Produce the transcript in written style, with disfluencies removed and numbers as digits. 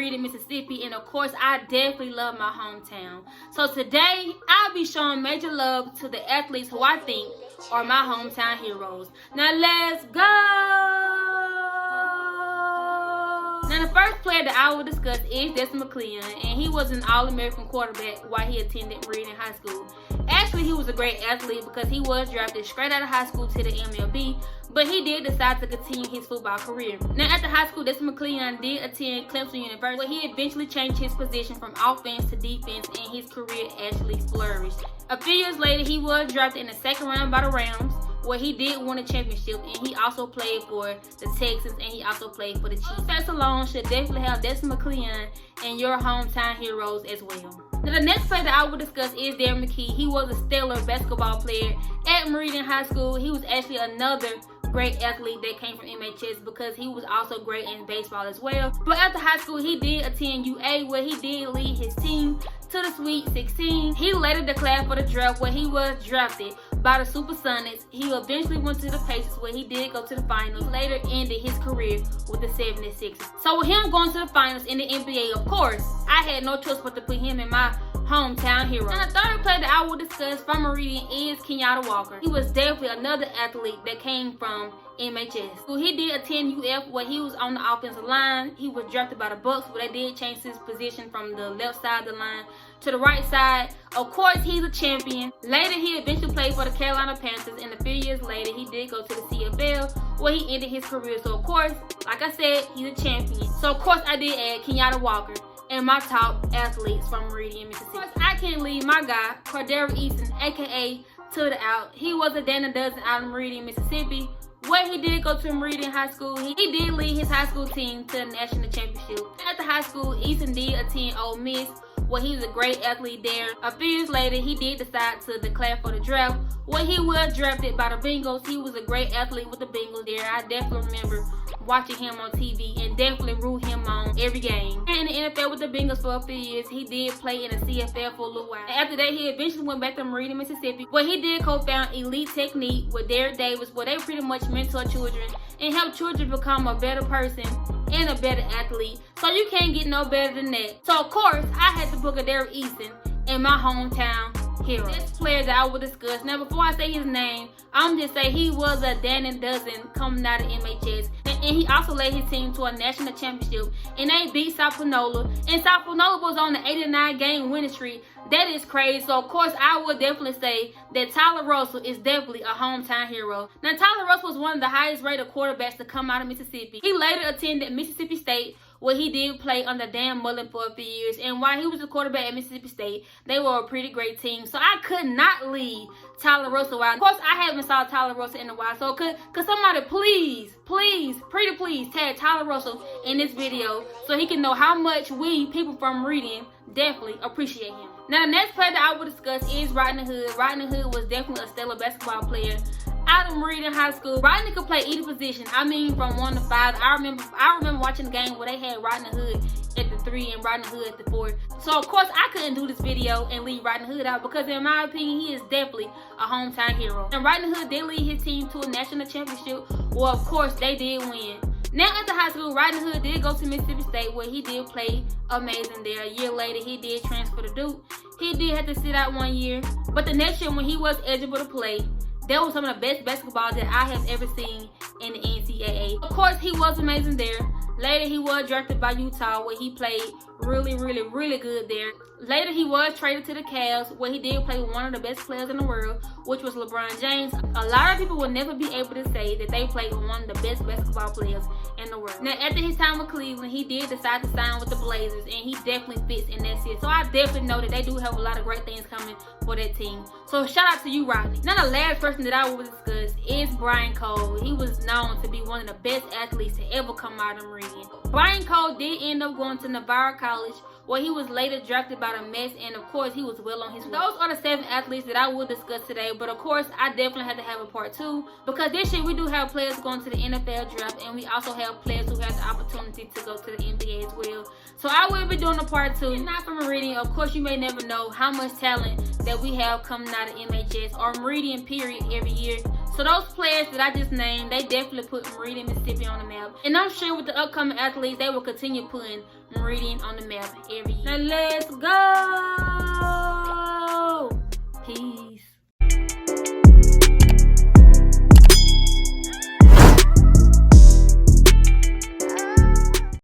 Meridian, Mississippi, and of course, I definitely love my hometown. So today, I'll be showing major love to the athletes who I think are my hometown heroes. Now let's go! Now the first player that I will discuss is Dexter Mecleon, and he was an All-American quarterback while he attended Meridian High School. Actually, he was a great athlete because he was drafted straight out of high school to the MLB, but he did decide to continue his football career. Now, after high school, Dexter Mecleon did attend Clemson University, where he eventually changed his position from offense to defense, and his career actually flourished. A few years later, he was drafted in the second round by the Rams, where he did win a championship, and he also played for the Texans, and he also played for the Chiefs. That alone should definitely have Dexter Mecleon and your hometown heroes as well. Now, the next player that I will discuss is Derrick Mckey. He was a stellar basketball player at Meridian High School. He was actually another great athlete that came from MHS because he was also great in baseball as well. But after high school, he did attend UA, where he did lead his team to the Sweet 16. He later declared for the draft, where he was drafted by the Supersonics. He eventually went to the Pacers, where he did go to the finals. Later ended his career with the 76ers. So with him going to the finals in the NBA, of course, I had no choice but to put him in my hometown hero. Now the third player that I will discuss from Meridian is Kenyatta Walker. He was definitely another athlete that came from MHS. So he did attend UF, where he was on the offensive line. He was drafted by the Bucks, where they did change his position from the left side of the line to the right side. Of course, he's a champion. Later, he eventually played for the Carolina Panthers, and a few years later, he did go to the CFL, where he ended his career. So of course, like I said, he's a champion. So of course, I did add Kenyatta Walker and my top athletes from Meridian, Mississippi. Of course, I can't leave my guy, Cordera Eason, aka To The Out. He was a Dan and Dozen out of Meridian, Mississippi, where he did go to Meridian High School. He did lead his high school team to the national championship. After high school, Eason did attend Ole Miss, where he was a great athlete there. A few years later, he did decide to declare for the draft, where he was drafted by the Bengals. He was a great athlete with the Bengals there. I definitely remember watching him on TV and definitely root him on every game. And in the NFL with the Bengals for a few years, he did play in the CFL for a little while. After that, he eventually went back to Meridian, Mississippi, where he did co-found Elite Technique with Derrick Davis, where they pretty much mentor children and help children become a better person and a better athlete. So you can't get no better than that. So of course, I had to book a Derrick Eason in my hometown hero. This player that I will discuss. Now, before I say his name, I'm just say he was a Dan and Dozen coming out of MHS. And he also led his team to a national championship. And they beat South Panola. And South Panola was on the 89 game winning streak. That is crazy. So, of course, I would definitely say that Tyler Russell is definitely a hometown hero. Now, Tyler Russell was one of the highest rated quarterbacks to come out of Mississippi. He later attended Mississippi State, where he did play under Dan Mullen for a few years. And while he was a quarterback at Mississippi State, they were a pretty great team. So I could not leave Tyler Russell out. Of course, I haven't saw Tyler Russell in a while. So could somebody please tag Tyler Russell in this video so he can know how much we, people from Meridian, definitely appreciate him. Now, the next player that I will discuss is Rodney Hood. Rodney Hood was definitely a stellar basketball player out of Meridian High School. Rodney could play either position. I mean, from 1 to 5. I remember watching the game where they had Rodney Hood at the 3 and Rodney Hood at the 4. So of course I couldn't do this video and leave Rodney Hood out, because in my opinion, he is definitely a hometown hero. And Rodney Hood did lead his team to a national championship. Well, of course they did win. Now, after high school, Rodney Hood did go to Mississippi State, where he did play amazing there. A year later, he did transfer to Duke. He did have to sit out 1 year, but the next year when he was eligible to play, that was some of the best basketball that I have ever seen in the NCAA. Of course, he was amazing there. Later, he was drafted by Utah, where he played really good there. Later, he was traded to the Cavs, where he did play with one of the best players in the world, which was LeBron James. A lot of people will never be able to say that they played with one of the best basketball players in the world. Now, after his time with Cleveland, he did decide to sign with the Blazers, and he definitely fits in that set. So I definitely know that they do have a lot of great things coming for that team. So shout out to you, Rodney. Now, the last person that I will discuss is Brian Cole. He was known to be one of the best athletes to ever come out of Meridian. Brian Cole did end up going to Navarre College, where he was later drafted by the Mets, and of course he was well on his way. Those are the 7 athletes that I will discuss today, but of course I definitely had to have a part 2, because this year we do have players going to the NFL draft, and we also have players who have the opportunity to go to the NBA as well. So I will be doing a part 2. If not from Meridian, of course you may never know how much talent that we have coming out of MHS or Meridian period every year. So those players that I just named, they definitely put Meridian, Mississippi on the map. And I'm sure with the upcoming athletes, they will continue putting Meridian on the map every year. Now let's go!